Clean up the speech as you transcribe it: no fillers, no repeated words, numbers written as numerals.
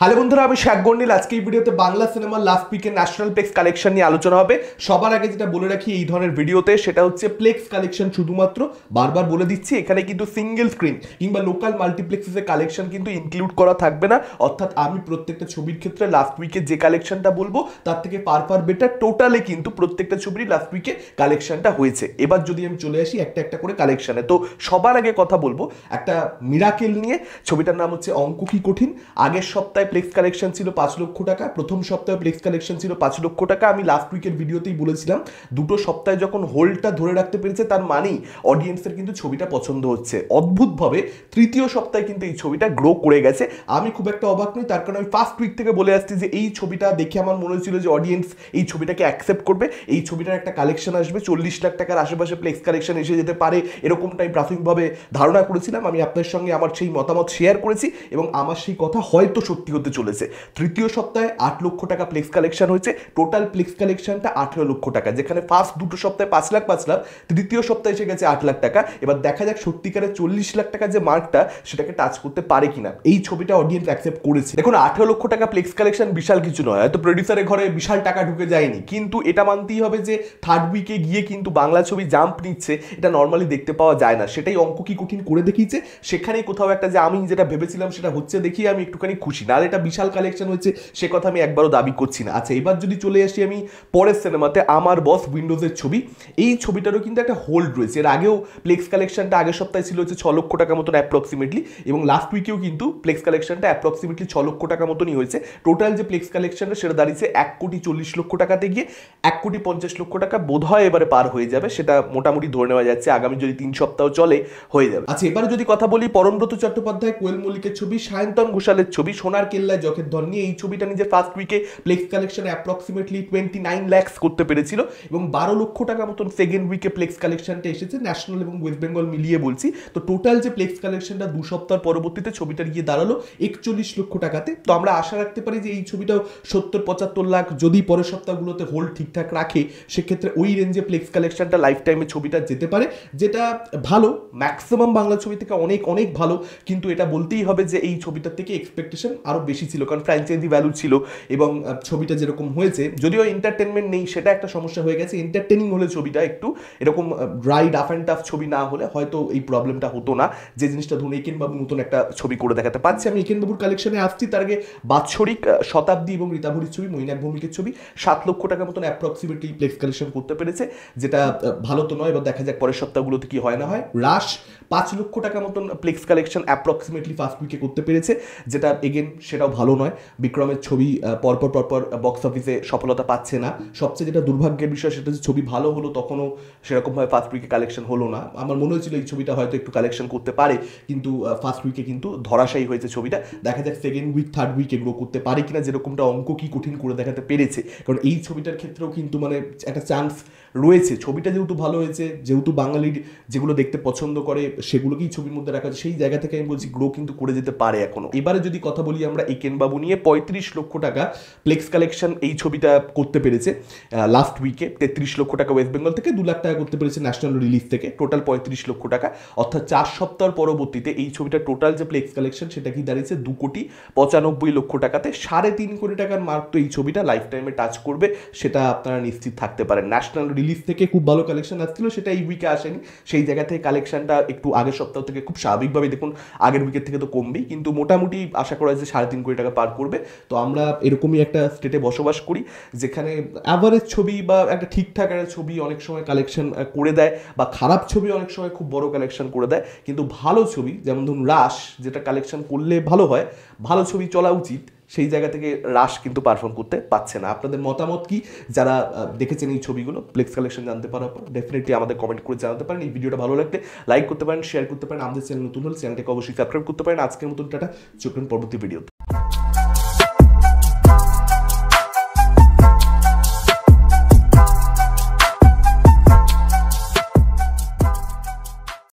Hello বন্ধুরা, আমি শাক গন্ডিল। আজকে এই ভিডিওতে বাংলা সিনেমার লাস্ট উইকের ন্যাশনাল প্লেক্স কালেকশন নিয়ে আলোচনা হবে। সবার আগে যেটা বলে রাখি এই ধরনের ভিডিওতে, সেটা হচ্ছে প্লেক্স কালেকশন শুধুমাত্র, বারবার বলে দিচ্ছি, এখানে কিন্তু সিঙ্গেল স্ক্রিন কিংবা লোকাল মাল্টিপ্লেক্সের কালেকশন কিন্তু ইনক্লুড করা থাকবে না। অর্থাৎ আমি প্রত্যেকটা ছবির ক্ষেত্রে লাস্ট উইকে যে কালেকশনটা বলবো তার থেকে পার বেটার টোটালে কিন্তু প্রত্যেকটা ছবির লাস্ট উইকে কালেকশনটা হয়েছে। এবার যদি আমি চলে আসি একটা একটা করে কালেকশনে, তো সবার আগে কথা বলবো একটা মিরাকেল নিয়ে। ছবিটার নাম হচ্ছে অঙ্ক কি কঠিন। আগের সপ্তাহে প্লেক্স কালেকশন ছিল 5 লক্ষ টাকা, প্রথম সপ্তাহে প্লেক্স কালেকশন ছিল 5 লক্ষ টাকা। আমি লাস্ট উইকের ভিডিওতেই বলেছিলাম দুটো সপ্তাহে যখন হোল্ডটা ধরে রাখতে পেরেছে তার মানেই অডিয়েন্সের কিন্তু ছবিটা পছন্দ হচ্ছে। অদ্ভুতভাবে তৃতীয় সপ্তাহে কিন্তু এই ছবিটা গ্রো করে গেছে। আমি খুব একটা অবাক নই, তার কারণ আমি ফার্স্ট উইক থেকে বলে আসছি যে এই ছবিটা দেখে আমার মনে হয়েছিল যে অডিয়েন্স এই ছবিটাকে অ্যাকসেপ্ট করবে, এই ছবিটার একটা কালেকশন আসবে, 40 লাখ টাকার আশেপাশে প্লেক্স কালেকশন এসে যেতে পারে, এরকমটা আমি প্রাথমিকভাবে ধারণা করেছিলাম। আমি আপনার সঙ্গে আমার সেই মতামত শেয়ার করেছি এবং আমার সেই কথা হয়তো সত্যি হতে চলেছে। তৃতীয় সপ্তাহে 8 লক্ষ টাকা প্লেক্স কালেকশন হয়েছে, টোটাল প্লেক্স কালেকশনটা 18 লক্ষ টাকা, যেখানে ফার্স্ট দুটো সপ্তাহে 5 লাখ, তৃতীয় সপ্তাহে এসে গেছে 8 লাখ টাকা। এবার দেখা যাক সত্যিকারের 40 লাখ টাকা যে মার্কটা সেটাকে টাচ করতে পারে কিনা। এই ছবিটা অডিয়েন্স অ্যাকসেপ্ট করেছে। দেখুন, 18 লক্ষ টাকা প্লেক্স কালেকশন বিশাল কিছু নয়, হয়তো প্রডিউসারের ঘরে বিশাল টাকা ঢুকে যায়নি, কিন্তু এটা মানতেই হবে যে থার্ড উইকে গিয়ে কিন্তু বাংলা ছবি জাম্প নিচ্ছে, এটা নর্মালি দেখতে পাওয়া যায় না। সেটাই অঙ্ক কি কঠিন করে দেখিয়েছে। সেখানেই কোথাও একটা যে আমি যেটা ভেবেছিলাম সেটা হচ্ছে দেখিয়ে আমি একটুখানি খুশি। না এটা বিশাল কালেকশন হয়েছে সে কথা আমি একবারও দাবি করছি না। আচ্ছা, এবার যদি চলে আসি আমি পরের সিনেমাতে, আমার বস উইন্ডোজের ছবি। এই ছবিটারও কিন্তু একটা হোল্ড রয়েছে। এর আগেও প্লেক্স কালেকশনটা আগের সপ্তাহে ছিল হচ্ছে 6 লক্ষ টাকা মতন অ্যাপ্রক্সিমেটলি, এবং লাস্ট উইকেও কিন্তু প্লেক্স কালেকশনটা অ্যাপ্রক্সিমেটলি 6 লক্ষ টাকা মতনই হয়েছে। টোটাল যে প্লেক্স কালেকশনটা সেটা দাঁড়িয়েছে 1,40,00,000 টাকাতে গিয়ে 1,50,00,000 টাকা বোধ হয় এবারে পার হয়ে যাবে, সেটা মোটামুটি ধরে নেওয়া যাচ্ছে। আগামী যদি 3 সপ্তাহ চলে হয়ে যাবে। আচ্ছা, এবারে যদি কথা বলি পরমব্রত চট্টোপাধ্যায়, কোয়েল মল্লিকের ছবি, সায়ন্তন ঘোষালের ছবি, সোনার কেল্লায় জখের ধর নিয়ে। এই ছবিটা নিজে ফার্স্ট উইকে প্লেক্স কালেকশন অ্যাপ্রক্সিমেটলি 29 লাখ করতে পেরেছিল এবং 12 লক্ষ টাকা মতন সেকেন্ড উইকে প্লেক্স কালেকশনটা এসেছে, ন্যাশনাল এবং ওয়েস্ট বেঙ্গল মিলিয়ে বলছি। তো টোটাল যে প্লেক্স কালেকশনটা 2 সপ্তাহ পরবর্তীতে ছবিটার গিয়ে দাঁড়ালো 41 লক্ষ টাকাতে। তো আমরা আশা রাখতে পারি যে এই ছবিটাও 70-75 লাখ যদি পরের সপ্তাহগুলোতে হোল্ড ঠিকঠাক রাখে, সেক্ষেত্রে ওই রেঞ্জে প্লেক্স কালেকশনটা লাইফ টাইমে ছবিটা যেতে পারে, যেটা ভালো, ম্যাক্সিমাম বাংলা ছবি থেকে অনেক অনেক ভালো। কিন্তু এটা বলতেই হবে যে এই ছবিটার থেকে এক্সপেকটেশন আরও বেশি ছিল, কারণ ফ্র্যাঞ্চাইজি ভ্যালু ছিল এবং ছবিটা যেরকম হয়েছে, যদিও এন্টারটেনমেন্ট নেই সেটা একটা সমস্যা হয়ে গেছে। এন্টারটেনিং হলে ছবিটা একটু, এরকম ড্রাই রাফ অ্যান্ড টাফ ছবি না হলে হয়তো এই প্রবলেমটা হতো না। যে জিনিসটা ধরুন একেন বাবু নতুন একটা ছবি করে দেখাতে পারছি। আমি একেন বাবুর কালেকশনে আসছি, তার আগে বাৎসরিক, শতাব্দী এবং রীতাভরির ছবি, মৈনাক ভৌমিকের ছবি 7 লক্ষ টাকা মতন অ্যাপ্রক্সিমেটলি প্লেক্স কালেকশন করতে পেরেছে, যেটা ভালো তো নয়। এবার দেখা যাক পরের সপ্তাহগুলোতে কি হয় না হয়। রাশ 5 লক্ষ টাকা মতন প্লেক্স কালেকশন অ্যাপ্রক্সিমেটলি ফার্স্ট উইকে করতে পেরেছে, যেটা এগেন সেটাও ভালো নয়। বিক্রমের ছবি পরপর বক্স অফিসে সফলতা পাচ্ছে না। সবচেয়ে যেটা দুর্ভাগ্যের বিষয় সেটা হচ্ছে ছবি ভালো হলো তখনও সেরকমভাবে ফার্স্ট উইকে কালেকশন হলো না। আমার মনে হয়েছিল এই ছবিটা হয়তো একটু কালেকশন করতে পারে, কিন্তু ফার্স্ট উইকে কিন্তু ধরাশায়ী হয়েছে ছবিটা। দেখা যাক সেকেন্ড উইক থার্ড উইকে গ্রো করতে পারে কিনা, যেরকমটা অঙ্ক কি কঠিন করে দেখাতে পেরেছে। কারণ এই ছবিটার ক্ষেত্রেও কিন্তু মানে একটা চান্স রয়েছে। ছবিটা যেহেতু ভালো হয়েছে, যেহেতু বাঙালির যেগুলো দেখতে পছন্দ করে সেগুলোকেই ছবির মধ্যে রাখা হয়েছে, সেই জায়গা থেকে আমি বলছি গ্রো কিন্তু করে যেতে পারে এখনো। এবারে যদি কথা বলি আমরা একেন বাবু নিয়ে, 35 লক্ষ টাকা প্লেক্স কালেকশন এই ছবিটা করতে পেরেছে লাস্ট উইকে। 33 লক্ষ টাকা ওয়েস্ট বেঙ্গল থেকে, 2 লাখ টাকা করতে পেরেছে ন্যাশনাল রিলিজ থেকে, টোটাল 35 লক্ষ টাকা। অর্থাৎ 4 সপ্তাহ পরবর্তীতে এই ছবিটা টোটাল যে প্লেক্স কালেকশন সেটা কি দাঁড়িয়েছে 2,95,00,000 টাকাতে। 3.5 কোটি টাকার মার্ক তো এই ছবিটা লাইফ টাইমে টাচ করবে, সেটা আপনারা নিশ্চিত থাকতে পারেন। ন্যাশনাল রিলিজ থেকে খুব ভালো কালেকশন আসছিল, সেটা এই উইকে আসেনি। সেই জায়গা থেকে কালেকশনটা একটু আগের সপ্তাহ থেকে খুব স্বাভাবিকভাবে, দেখুন আগের উইকের থেকে তো কমবেই, কিন্তু মোটামুটি আশা করা যায় 3.5 কোটি টাকা পার করবে। তো আমরা এরকমই একটা স্টেটে বসবাস করি যেখানে অ্যাভারেজ ছবি বা একটা ঠিকঠাক একটা ছবি অনেক সময় কালেকশন করে দেয়, বা খারাপ ছবি অনেক সময় খুব বড় কালেকশন করে দেয়, কিন্তু ভালো ছবি যেমন ধরুন রাশ, যেটা কালেকশন করলে ভালো হয়, ভালো ছবি চলা উচিত, সেই জায়গা থেকে রাশ কিন্তু পারফর্ম করতে পারছে না। আপনাদের মতামত কি? যারা দেখেছেন এই ছবিগুলো প্লেক্স কালেকশন জানতে পারার পর ডেফিনেটলি আমাদের কমেন্ট করে জানাতে পারেন। এই ভিডিওটা ভালো লাগলে লাইক করতে পারেন, শেয়ার করতে পারেন। আমাদের চ্যানেল নতুন হলে চ্যানেলটাকে অবশ্যই সাবস্ক্রাইব করতে পারেন। আজকের মতন টাটা, চোখ পরবর্তী ভিডিও।